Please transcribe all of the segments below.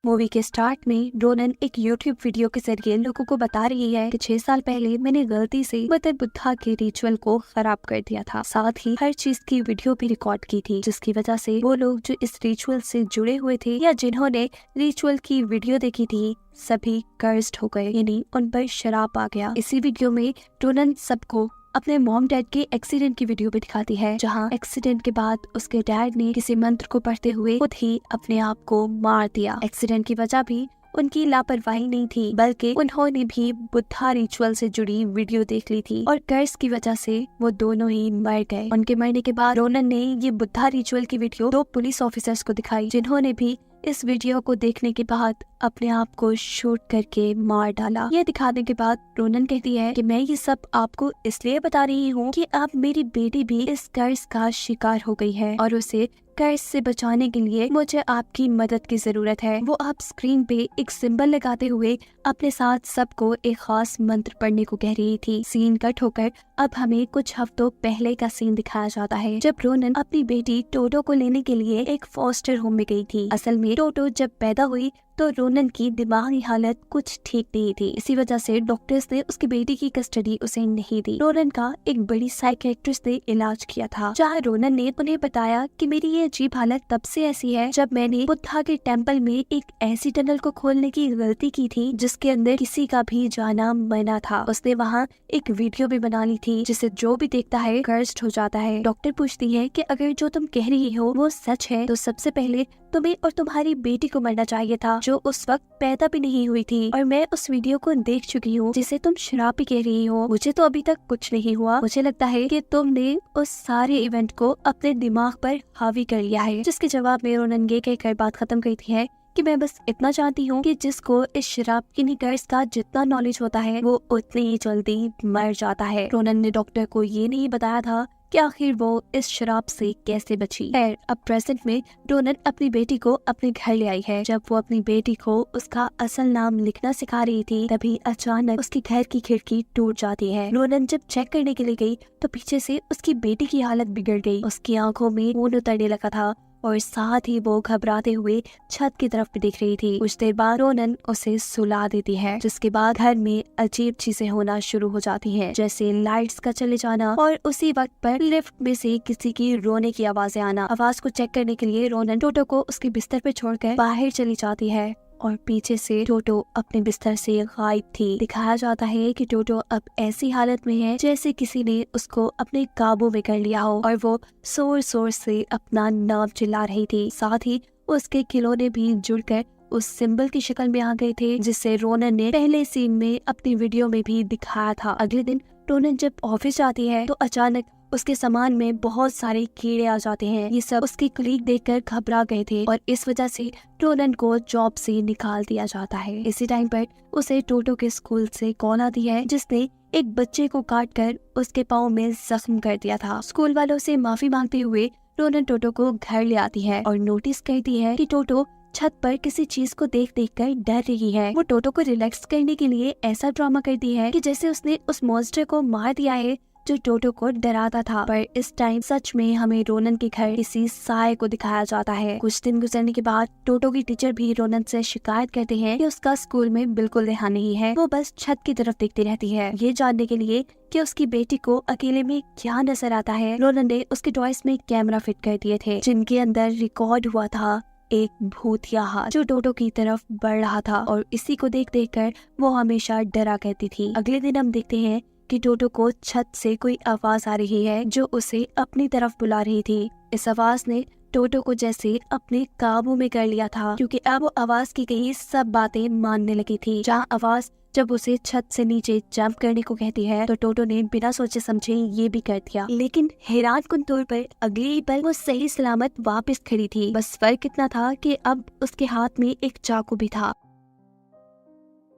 Movie के start में Ronan एक यूट्यूब वीडियो के जरिए लोगों को बता रही है कि 6 साल पहले मैंने गलती से मदर बुद्धा के रिचुअल को खराब कर दिया था। साथ ही हर चीज की वीडियो भी रिकॉर्ड की थी, जिसकी वजह से वो लोग जो इस रिचुअल से जुड़े हुए थे या जिन्होंने रिचुअल की वीडियो देखी थी सभी कर्स्ड हो गए, यानी उन पर शराप आ गया। इसी वीडियो में रोनन सबको अपने मॉम डैड के एक्सीडेंट की वीडियो भी दिखाती है, जहां एक्सीडेंट के बाद उसके डैड ने किसी मंत्र को पढ़ते हुए खुद ही अपने आप को मार दिया। एक्सीडेंट की वजह भी उनकी लापरवाही नहीं थी, बल्कि उन्होंने भी बुद्धा रिचुअल से जुड़ी वीडियो देख ली थी और कर्ज की वजह से वो दोनों ही मर गए। उनके मरने के बाद रोनन ने ये बुद्धा रिचुअल की वीडियो 2 पुलिस ऑफिसर्स को दिखाई, जिन्होंने भी इस वीडियो को देखने के बाद अपने आप को शूट करके मार डाला। ये दिखाने के बाद रोनन कहती है कि मैं ये सब आपको इसलिए बता रही हूँ कि अब मेरी बेटी भी इस कर्ज का शिकार हो गई है और उसे कर्ज से बचाने के लिए मुझे आपकी मदद की जरूरत है। वो आप स्क्रीन पे एक सिंबल लगाते हुए अपने साथ सबको एक खास मंत्र पढ़ने को कह रही थी। सीन कट होकर अब हमें कुछ हफ्तों पहले का सीन दिखाया जाता है, जब रोनन अपनी बेटी टोटो को लेने के लिए एक फॉस्टर होम में गई थी। असल में टोटो जब पैदा हुई तो रोनन की दिमागी हालत कुछ ठीक नहीं थी। इसी वजह से डॉक्टर्स ने उसकी बेटी की कस्टडी उसे नहीं दी। रोनन का एक बड़ी साइकियाट्रिस्ट ने इलाज किया था, जहाँ रोनन ने उन्हें बताया कि मेरी ये अजीब हालत तब से ऐसी है जब मैंने बुद्धा के टेम्पल में एक ऐसी टनल को खोलने की गलती की थी जिसके अंदर किसी का भी जाना मना था। उसने वहाँ एक वीडियो भी बना ली थी जिसे जो भी देखता है कर्स्ड हो जाता है। डॉक्टर पूछती है कि अगर जो तुम कह रही हो वो सच है तो सबसे पहले तुम्हें और तुम्हारी बेटी को मरना चाहिए था, जो उस वक्त पैदा भी नहीं हुई थी। और मैं उस वीडियो को देख चुकी हूँ जिसे तुम शराब कह रही हो। मुझे तो अभी तक कुछ नहीं हुआ। मुझे लगता है कि तुमने उस सारे इवेंट को अपने दिमाग पर हावी कर लिया है। जिसके जवाब में रोनन ये कहकर बात खत्म करती है कि मैं बस इतना चाहती हूँ कि जिसको इस शराब की कर्ज का जितना नॉलेज होता है वो उतनी ही जल्दी मर जाता है। रोनन ने डॉक्टर को ये नहीं बताया था कि आखिर वो इस शराब से कैसे बची। खैर, अब प्रेजेंट में रोनन अपनी बेटी को अपने घर ले आई है। जब वो अपनी बेटी को उसका असल नाम लिखना सिखा रही थी, तभी अचानक उसके घर की खिड़की टूट जाती है। रोनन जब चेक करने के लिए गई तो पीछे से उसकी बेटी की हालत बिगड़ गई। उसकी आंखों में खून उतरने लगा था और साथ ही वो घबराते हुए छत की तरफ भी देख रही थी। कुछ देर बाद रोनन उसे सुला देती है, जिसके बाद घर में अजीब चीजें होना शुरू हो जाती हैं, जैसे लाइट्स का चले जाना और उसी वक्त पर लिफ्ट में से किसी की रोने की आवाजें आना। आवाज को चेक करने के लिए रोनन टोटो को उसके बिस्तर पर छोड़कर बाहर चली जाती है और पीछे से टोटो अपने बिस्तर से गायब थी। दिखाया जाता है कि टोटो अब ऐसी हालत में है जैसे किसी ने उसको अपने काबू में कर लिया हो और वो जोर जोर से अपना नाम चिल्ला रही थी। साथ ही उसके खिलौने भी जुड़कर उस सिंबल की शक्ल में आ गए थे, जिसे रोनन ने पहले सीन में अपनी वीडियो में भी दिखाया था। अगले दिन रोनन जब ऑफिस जाती है तो अचानक उसके सामान में बहुत सारे कीड़े आ जाते हैं। ये सब उसके कलीग देखकर घबरा गए थे और इस वजह से रोनन को जॉब से निकाल दिया जाता है। इसी टाइम पर उसे टोटो के स्कूल से कॉल आती है, जिसने एक बच्चे को काटकर उसके पाँव में जख्म कर दिया था। स्कूल वालों से माफी मांगते हुए रोनन टोटो को घर ले आती है और नोटिस करती है कि टोटो छत पर किसी चीज को देख देख कर डर रही है। वो टोटो को रिलैक्स करने के लिए ऐसा ड्रामा करती है कि जैसे उसने उस मॉन्स्टर को मार दिया है जो टोटो को डराता था। पर इस टाइम सच में हमें रोनन के घर किसी साय को दिखाया जाता है। कुछ दिन गुजरने के बाद टोटो की टीचर भी रोनन से शिकायत करते हैं कि उसका स्कूल में बिल्कुल ध्यान नहीं है, वो बस छत की तरफ देखती रहती है। ये जानने के लिए कि उसकी बेटी को अकेले में क्या नजर आता है, रोनन ने उसके टॉयज में कैमरा फिट कर दिए थे, जिनके अंदर रिकॉर्ड हुआ था एक भूतिया हाथ जो टोटो की तरफ बढ़ रहा था और इसी को देख देख कर वो हमेशा डरा करती थी। अगले दिन हम देखते हैं कि टोटो को छत से कोई आवाज आ रही है जो उसे अपनी तरफ बुला रही थी। इस आवाज ने टोटो को जैसे अपने काबू में कर लिया था, क्योंकि अब वो आवाज की कही सब बातें मानने लगी थी। जहाँ आवाज जब उसे छत से नीचे जंप करने को कहती है तो टोटो ने बिना सोचे समझे ये भी कर दिया। लेकिन हैरानकुन तौर पर अगले ही पल वो सही सलामत वापस खड़ी थी। बस फर्क इतना था कि अब उसके हाथ में एक चाकू भी था।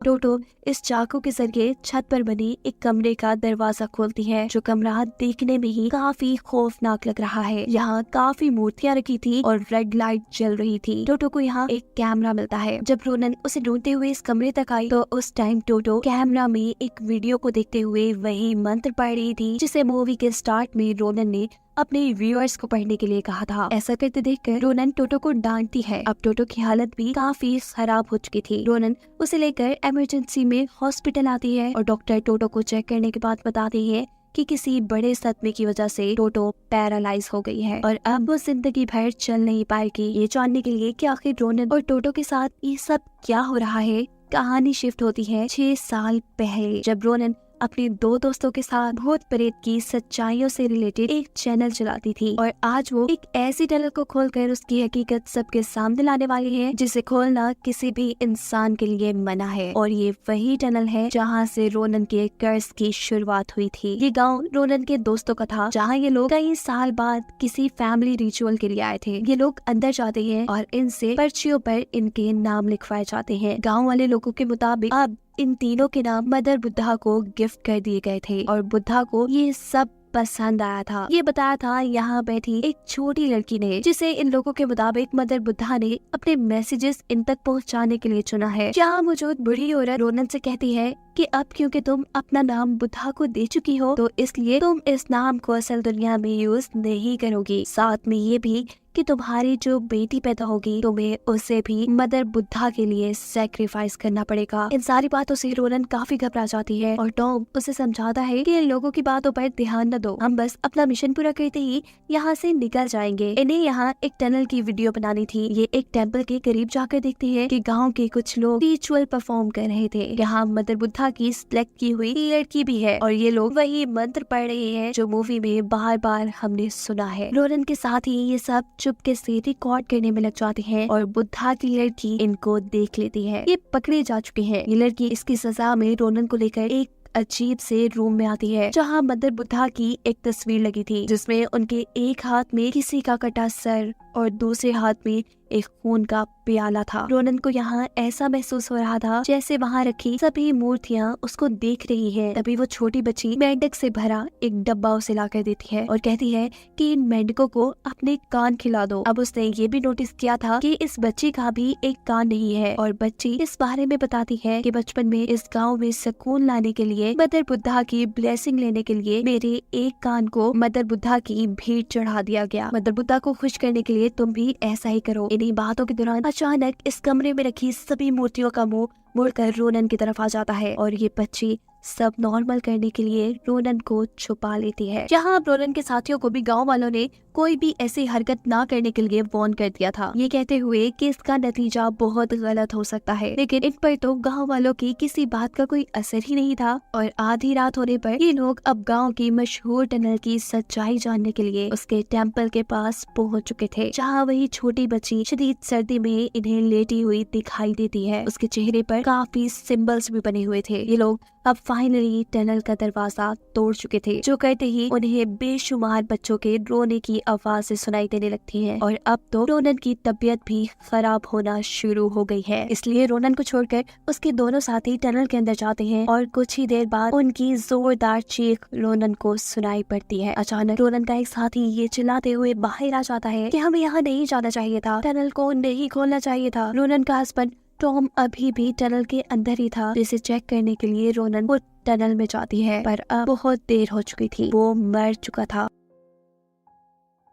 टोटो इस चाकू के जरिए छत पर बनी एक कमरे का दरवाजा खोलती है, जो कमरा देखने में ही काफी खौफनाक लग रहा है। यहाँ काफी मूर्तियाँ रखी थी और रेड लाइट जल रही थी। टोटो को यहाँ एक कैमरा मिलता है। जब रोनन उसे ढूंढते हुए इस कमरे तक आई तो उस टाइम टोटो कैमरा में एक वीडियो को देखते हुए वही मंत्र पढ़ रही थी जिसे मूवी के स्टार्ट में रोनन ने अपने व्यूअर्स को पढ़ने के लिए कहा था। ऐसा करते देखकर रोनन टोटो को डांटती है। अब टोटो की हालत भी काफी खराब हो चुकी थी। रोनन उसे लेकर इमरजेंसी में हॉस्पिटल आती है और डॉक्टर टोटो को चेक करने के बाद बताती है कि किसी बड़े सदमे की वजह से टोटो पैरालाइज हो गई है और अब वो जिंदगी भर चल नहीं पाएगी। ये जानने के लिए कि आखिर रोनन और टोटो के साथ ये सब क्या हो रहा है, कहानी शिफ्ट होती है 6 साल पहले, जब रोनन अपने 2 दोस्तों के साथ भूत प्रेत की सच्चाइयों से रिलेटेड एक चैनल चलाती थी और आज वो एक ऐसी टनल को खोलकर उसकी हकीकत सबके सामने लाने वाली है जिसे खोलना किसी भी इंसान के लिए मना है। और ये वही टनल है जहाँ से रोनन के कर्ज की शुरुआत हुई थी। ये गांव रोनन के दोस्तों का था जहाँ ये लोग कई साल बाद किसी फैमिली रिचुअल के लिए आए थे। ये लोग अंदर जाते हैं और इनसे पर्चियों पर इनके नाम लिखवाए जाते हैं। गाँव वाले लोगों के मुताबिक अब इन तीनों के नाम मदर बुद्धा को गिफ्ट कर दिए गए थे और बुद्धा को ये सब पसंद आया था। ये बताया था यहाँ बैठी एक छोटी लड़की ने, जिसे इन लोगों के मुताबिक मदर बुद्धा ने अपने मैसेजेस इन तक पहुँचाने के लिए चुना है। यहाँ मौजूद बूढ़ी औरत रोनन से कहती है कि अब क्योंकि तुम अपना नाम बुद्धा को दे चुकी हो तो इसलिए तुम इस नाम को असल दुनिया में यूज नहीं करोगी। साथ में ये भी कि तुम्हारी जो बेटी पैदा होगी तुम्हें उसे भी मदर बुद्धा के लिए सैक्रिफाइस करना पड़ेगा। इन सारी बातों से रोनन काफी घबरा जाती है और टॉम उसे समझाता है कि इन लोगों की बातों पर ध्यान न दो, हम बस अपना मिशन पूरा करते ही यहाँ से निकल जाएंगे। इन्हें यहाँ एक टनल की वीडियो बनानी थी। ये एक टेम्पल के करीब जाकर देखते हैं कि गाँव के कुछ लोग रिचुअल परफॉर्म कर रहे थे। यहाँ मदर बुद्धा की सिलेक्ट की हुई लड़की भी है और ये लोग वही मंत्र पढ़ रहे हैं जो मूवी में बार बार हमने सुना है। रोनन के साथ ही ये सब चुपके से रिकॉर्ड करने में लग जाते हैं और बुद्धा की लड़की इनको देख लेती है। ये पकड़े जा चुके हैं। ये लड़की इसकी सजा में रोनन को लेकर एक अजीब से रूम में आती है जहाँ मदर बुद्धा की एक तस्वीर लगी थी जिसमें उनके एक हाथ में किसी का कटा सर और दूसरे हाथ में एक खून का प्याला था। रोनन को यहाँ ऐसा महसूस हो रहा था जैसे वहाँ रखी सभी मूर्तियाँ उसको देख रही है। तभी वो छोटी बच्ची मेंढक से भरा एक डब्बा उसे लाकर देती है और कहती है कि इन मेंढकों को अपने कान खिला दो। अब उसने ये भी नोटिस किया था कि इस बच्ची का भी एक कान नहीं है और बच्ची इस बारे में बताती है कि बचपन में इस गाँव में सुकून लाने के लिए मदर बुद्धा की ब्लेसिंग लेने के लिए मेरे एक कान को मदर बुद्धा की भीड़ चढ़ा दिया गया। मदर बुद्धा को खुश करने के लिए तुम भी ऐसा ही करो। इन्हीं बातों के दौरान अचानक इस कमरे में रखी सभी मूर्तियों का मुंह मुड़कर रोनन की तरफ आ जाता है और ये बच्ची सब नॉर्मल करने के लिए रोनन को छुपा लेती है। जहाँ अब रोनन के साथियों को भी गांव वालों ने कोई भी ऐसी हरकत ना करने के लिए वार्न कर दिया था, ये कहते हुए कि इसका नतीजा बहुत गलत हो सकता है। लेकिन इन पर तो गांव वालों की किसी बात का कोई असर ही नहीं था और आधी रात होने पर ये लोग अब गांव की मशहूर टनल की सच्चाई जानने के लिए उसके टेम्पल के पास पहुंच चुके थे, जहाँ वही छोटी बच्ची शदीद सर्दी में इन्हें लेटी हुई दिखाई देती है। उसके चेहरे पर काफी सिंबल्स भी बने हुए थे। ये लोग अब फाइनली टनल का दरवाजा तोड़ चुके थे, जो कहते ही उन्हें बेशुमार बच्चों के रोने की आवाज़ें सुनाई देने लगती हैं और अब तो रोनन की तबीयत भी खराब होना शुरू हो गई है। इसलिए रोनन को छोड़कर उसके दोनों साथी टनल के अंदर जाते हैं और कुछ ही देर बाद उनकी जोरदार चीख रोनन को सुनाई पड़ती है। अचानक रोनन का एक साथी ये चिल्लाते हुए बाहर आ जाता है कि हमें यहाँ नहीं जाना चाहिए था, टनल को नहीं खोलना चाहिए था। रोनन का हस्बैंड टॉम अभी भी टनल के अंदर ही था, जिसे चेक करने के लिए रोनन वो टनल में जाती है, पर अब बहुत देर हो चुकी थी, वो मर चुका था।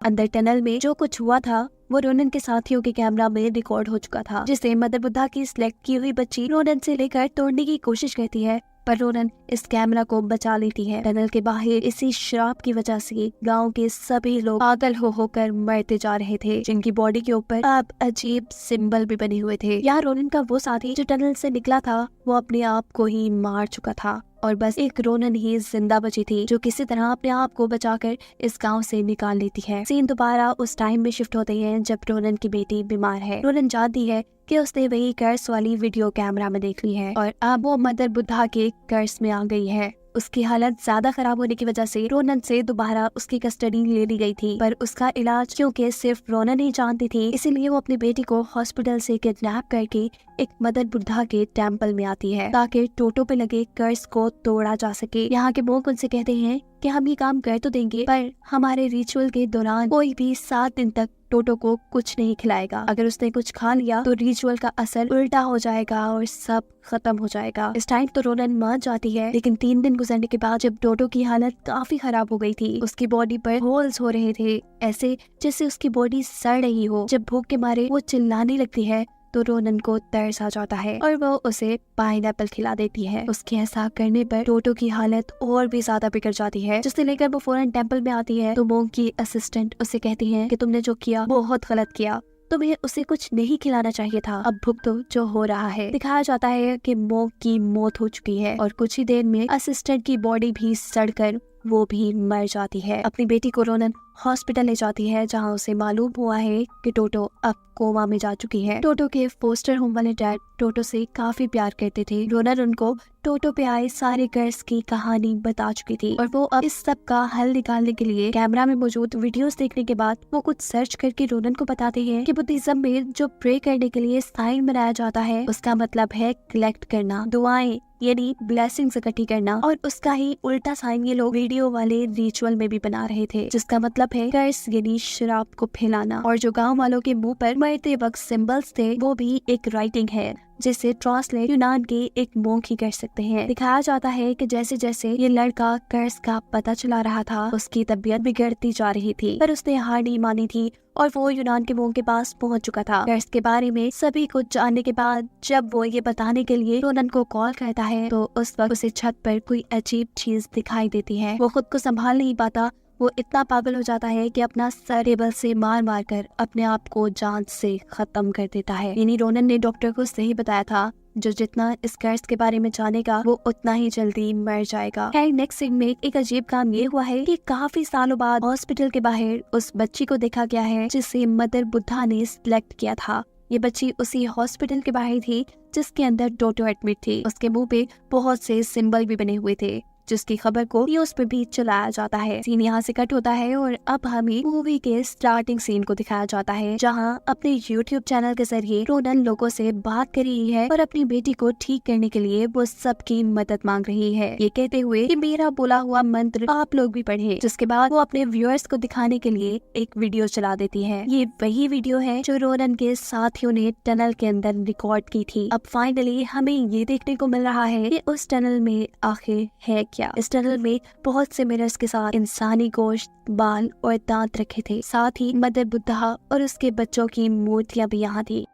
अंदर टनल में जो कुछ हुआ था वो रोनन के साथियों के कैमरा में रिकॉर्ड हो चुका था, जिसे मदर बुद्धा की सिलेक्ट की हुई बच्ची रोनन से लेकर तोड़ने की कोशिश करती है, पर रोनन इस कैमरा को बचा लेती है। टनल के बाहर इसी श्राप की वजह से गांव के सभी लोग पागल हो होकर मरते जा रहे थे, जिनकी बॉडी के ऊपर अब अजीब सिंबल भी बने हुए थे। यहाँ रोनन का वो साथी जो टनल से निकला था वो अपने आप को ही मार चुका था और बस एक रोनन ही जिंदा बची थी, जो किसी तरह अपने आप को बचाकर इस गांव से निकाल लेती है। सीन दोबारा उस टाइम में शिफ्ट होते हैं जब रोनन की बेटी बीमार है। रोनन जानती है कि उसने वही कर्स वाली वीडियो कैमरा में देख ली है और अब वो मदर बुद्धा के कर्स में आ गई है। उसकी हालत ज्यादा खराब होने की वजह से रोनन से दोबारा उसकी कस्टडी ले ली गई थी, पर उसका इलाज क्योंकि सिर्फ रोनन ही जानती थी, इसीलिए वो अपनी बेटी को हॉस्पिटल से किडनैप करके एक मदर बुद्धा के टेम्पल में आती है ताकि टोटो पे लगे कर्स को तोड़ा जा सके। यहाँ के लोग उनसे कहते हैं कि हम ये काम कर तो देंगे, पर हमारे रिचुअल के दौरान कोई भी 7 दिन तक टोटो को कुछ नहीं खिलाएगा। अगर उसने कुछ खा लिया तो रिचुअल का असर उल्टा हो जाएगा और सब खत्म हो जाएगा। इस टाइम तो रोनन मान जाती है, लेकिन 3 दिन गुजरने के बाद जब टोटो की हालत काफी खराब हो गई थी, उसकी बॉडी पर होल्स हो रहे थे, ऐसे जैसे उसकी बॉडी सड़ रही हो। जब भूख के मारे वो चिल्लाने लगती है तो रोनन को तरस आ जाता है और वो उसे पाइनएप्पल खिला देती है। उसके ऐसा करने पर टोटो की हालत और भी ज्यादा बिगड़ जाती है, जिसे लेकर वो फौरन टेंपल में आती है। तो मोंग की असिस्टेंट उसे कहती है कि तुमने जो किया बहुत गलत किया, तुम्हें उसे कुछ नहीं खिलाना चाहिए था। अब भुगतो जो हो रहा है। दिखाया जाता है कि मोंग की मौत हो चुकी है और कुछ ही देर में असिस्टेंट की बॉडी भी सड़कर वो भी मर जाती है। अपनी बेटी को रोनन हॉस्पिटल ले जाती है, जहां उसे मालूम हुआ है कि टोटो अब कोमा में जा चुकी है। टोटो के फोस्टर होम वाले डैड टोटो से काफी प्यार करते थे। रोनन उनको टोटो पे आए सारे कर्ज की कहानी बता चुकी थी और वो अब इस सब का हल निकालने के लिए कैमरा में मौजूद वीडियोस देखने के बाद वो कुछ सर्च करके रोनन को बताते हैं कि बुद्धिज्म में जो प्रे करने के लिए साइन बनाया जाता है उसका मतलब है कलेक्ट करना, दुआएं यानी ब्लेसिंग्स इकट्ठी करना, और उसका ही उल्टा साइन ये लोग वीडियो वाले रिचुअल में भी बना रहे थे, जिसका मतलब है कर्स यानी शराब को फैलाना। और जो गांव वालों के मुंह पर मरते वक्त सिंबल्स थे वो भी एक राइटिंग है, जिसे ट्रांसलेट यूनान के एक मोंक ही कर सकते हैं। दिखाया जाता है कि जैसे जैसे ये लड़का कर्स का पता चला रहा था, उसकी तबीयत बिगड़ती जा रही थी, पर उसने हार नहीं मानी थी और वो यूनान के मोंक के पास पहुंच चुका था। कर्स के बारे में सभी कुछ जानने के बाद जब वो ये बताने के लिए रोनन को कॉल करता है तो उस वक्त उसे छत पर कोई अजीब चीज दिखाई देती है। वो खुद को संभाल नहीं पाता, वो इतना पागल हो जाता है कि अपना सर टेबल से मार मार कर अपने आप को जान से खत्म कर देता है। यानी रोनन ने डॉक्टर को सही बताया था, जो जितना इस कर्स के बारे में जानेगा वो उतना ही जल्दी मर जाएगा। खैर नेक्स्ट सीन में एक अजीब काम ये हुआ है कि काफी सालों बाद हॉस्पिटल के बाहर उस बच्ची को देखा गया है जिसे मदर बुद्धा ने सिलेक्ट किया था। ये बच्ची उसी हॉस्पिटल के बाहर थी जिसके अंदर टोटो एडमिट थी। उसके मुंह पे बहुत से सिंबल भी बने हुए थे, जिसकी खबर को न्यूज पे भी चलाया जाता है। सीन यहाँ से कट होता है और अब हमें मूवी के स्टार्टिंग सीन को दिखाया जाता है, जहाँ अपने यूट्यूब चैनल के जरिए रोनन लोगों से बात कर रही है और अपनी बेटी को ठीक करने के लिए वो सबकी मदद मांग रही है, ये कहते हुए कि मेरा बोला हुआ मंत्र आप लोग भी पढ़े। जिसके बाद वो अपने व्यूअर्स को दिखाने के लिए एक वीडियो चला देती है। ये वही वीडियो है जो रोनन के साथियों ने टनल के अंदर रिकॉर्ड की थी। अब फाइनली हमें ये देखने को मिल रहा है कि उस टनल में आखिर है क्या। इस टनल में बहुत से मिरर्स के साथ इंसानी गोश्त, बाल और दांत रखे थे। साथ ही मदर बुद्धा और उसके बच्चों की मूर्तियां भी यहाँ थी।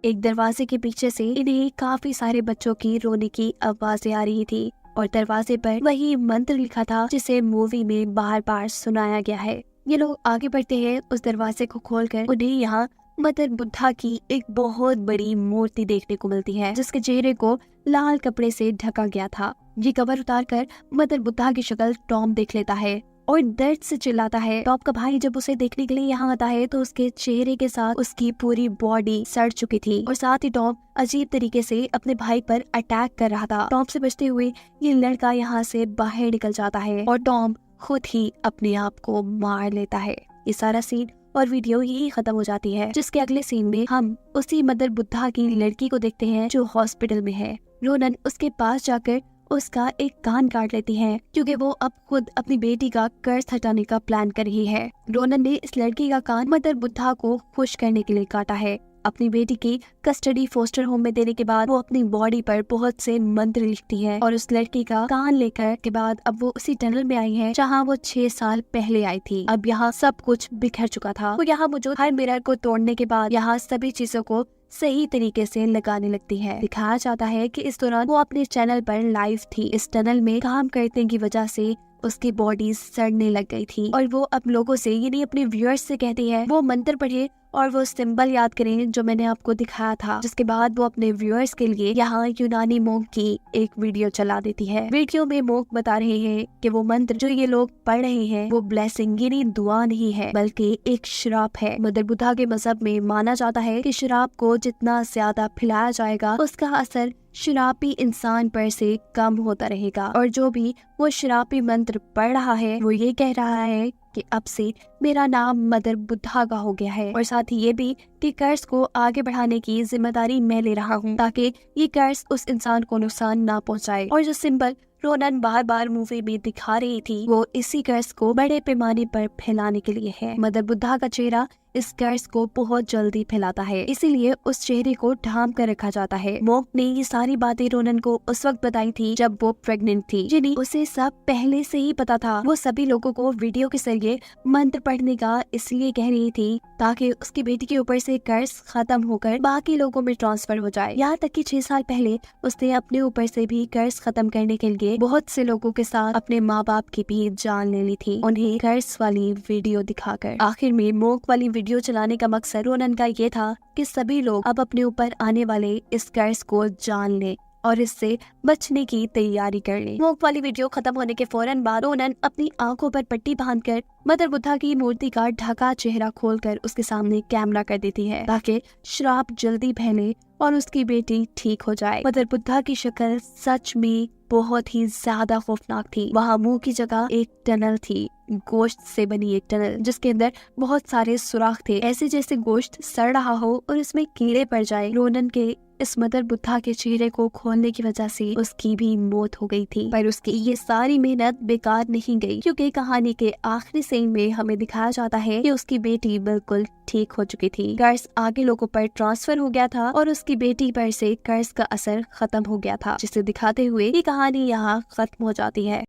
एक दरवाजे के पीछे से इन्हें काफी सारे बच्चों की रोने की आवाजें आ रही थी और दरवाजे पर वही मंत्र लिखा था जिसे मूवी में बार बार सुनाया गया है। ये लोग आगे बढ़ते हैं, उस दरवाजे को खोलकर उन्हें यहाँ मदर बुद्धा की एक बहुत बड़ी मूर्ति देखने को मिलती है, जिसके चेहरे को लाल कपड़े से ढका गया था। ये कवर उतारकर मदर बुद्धा की शक्ल टॉम देख लेता है और दर्द से चिल्लाता है। टॉम का भाई जब उसे देखने के लिए यहाँ आता है तो उसके चेहरे के साथ उसकी पूरी बॉडी सड़ चुकी थी और साथ ही टॉम अजीब तरीके से अपने भाई पर अटैक कर रहा था। टॉम से बचते हुए ये लड़का यहाँ से बाहर निकल जाता है और टॉम खुद ही अपने आप को मार लेता है। ये सारा सीन और वीडियो यही खत्म हो जाती है, जिसके अगले सीन में हम उसी मदर बुद्धा की लड़की को देखते हैं जो हॉस्पिटल में है। रोनन उसके पास जाकर उसका एक कान काट लेती है, क्योंकि वो अब खुद अपनी बेटी का कर्ज हटाने का प्लान कर रही है। रोनन ने इस लड़की का कान मदर बुद्धा को खुश करने के लिए काटा है। अपनी बेटी की कस्टडी फोस्टर होम में देने के बाद वो अपनी बॉडी पर बहुत से मंत्र लिखती है और उस लड़की का कान लेकर के बाद अब वो उसी टनल में आई है जहाँ वो 6 साल पहले आई थी। अब यहाँ सब कुछ बिखर चुका था। वो यहाँ मौजूद हर मिरर को तोड़ने के बाद यहाँ सभी चीजों को सही तरीके से लगाने लगती है। दिखाया जाता है कि इस दौरान वो अपने चैनल पर लाइव थी। इस टनल में काम करने की वजह से उसकी बॉडी सड़ने लग गई थी और वो अब लोगों से यानी अपने व्यूअर्स से कहती है वो मंत्र पढ़े और वो सिंबल याद करें जो मैंने आपको दिखाया था। जिसके बाद वो अपने व्यूअर्स के लिए यहाँ यूनानी मोंक की एक वीडियो चला देती है। वीडियो में मोंक बता रहे हैं कि वो मंत्र जो ये लोग पढ़ रहे हैं वो ब्लेसिंग यानी दुआ नहीं है बल्कि एक श्राप है। मदर बुद्धा के मजहब में माना जाता है कि श्राप को जितना ज्यादा फैलाया जाएगा उसका असर शराबी इंसान पर से कम होता रहेगा और जो भी वो शराबी मंत्र पढ़ रहा है वो ये कह रहा है कि अब से मेरा नाम मदर बुद्धा का हो गया है और साथ ही ये भी कि कर्ज को आगे बढ़ाने की जिम्मेदारी मैं ले रहा हूँ ताकि ये कर्ज उस इंसान को नुकसान ना पहुँचाए। और जो सिंबल रोनन बार बार मूवी में दिखा रही थी वो इसी कर्ज को बड़े पैमाने पर फैलाने के लिए है। मदर बुद्धा का चेहरा इस कर्ज को बहुत जल्दी फैलाता है, इसीलिए उस चेहरे को ढांप कर रखा जाता है। मोक ने ये सारी बातें रोनन को उस वक्त बताई थी जब वो प्रेग्नेंट थी। जिनी उसे सब पहले से ही पता था। वो सभी लोगों को वीडियो के जरिए मंत्र पढ़ने का इसलिए कह रही थी ताकि उसकी बेटी के ऊपर से कर्ज खत्म होकर बाकी लोगों में ट्रांसफर हो जाए। यहाँ तक कि 6 साल पहले उसने अपने ऊपर से भी कर्ज खत्म करने के लिए बहुत से लोगों के साथ अपने माँ बाप की भी जान ले ली थी, उन्हें कर्ज वाली वीडियो दिखाकर। आखिर में मोक वाली वीडियो चलाने का मकसद रोनन का ये था कि सभी लोग अब अपने ऊपर आने वाले इस कर्ज को जान लें और इससे बचने की तैयारी कर ले। मोक वाली वीडियो खत्म होने के फौरन बाद रोनन अपनी आंखों पर पट्टी बांधकर मदर बुद्धा की मूर्ति का ढका चेहरा खोलकर उसके सामने कैमरा कर देती है ताकि श्राप जल्दी फैले और उसकी बेटी ठीक हो जाए। मदर बुद्धा की शक्ल सच में बहुत ही ज्यादा खौफनाक थी। वहाँ मुंह की जगह एक टनल थी, गोश्त से बनी एक टनल जिसके अंदर बहुत सारे सुराख थे, ऐसे जैसे गोश्त सड़ रहा हो और इसमें कीड़े पड़ जाए। रोनन के इस मदर बुद्धा के चेहरे को खोलने की वजह से उसकी भी मौत हो गई थी, पर उसकी ये सारी मेहनत बेकार नहीं गई क्योंकि कहानी के आखिरी सीन में हमें दिखाया जाता है कि उसकी बेटी बिल्कुल ठीक हो चुकी थी। कर्ज आगे लोगों पर ट्रांसफर हो गया था और उसकी बेटी पर से कर्ज का असर खत्म हो गया था, जिसे दिखाते हुए ये कहानी यहाँ खत्म हो जाती है।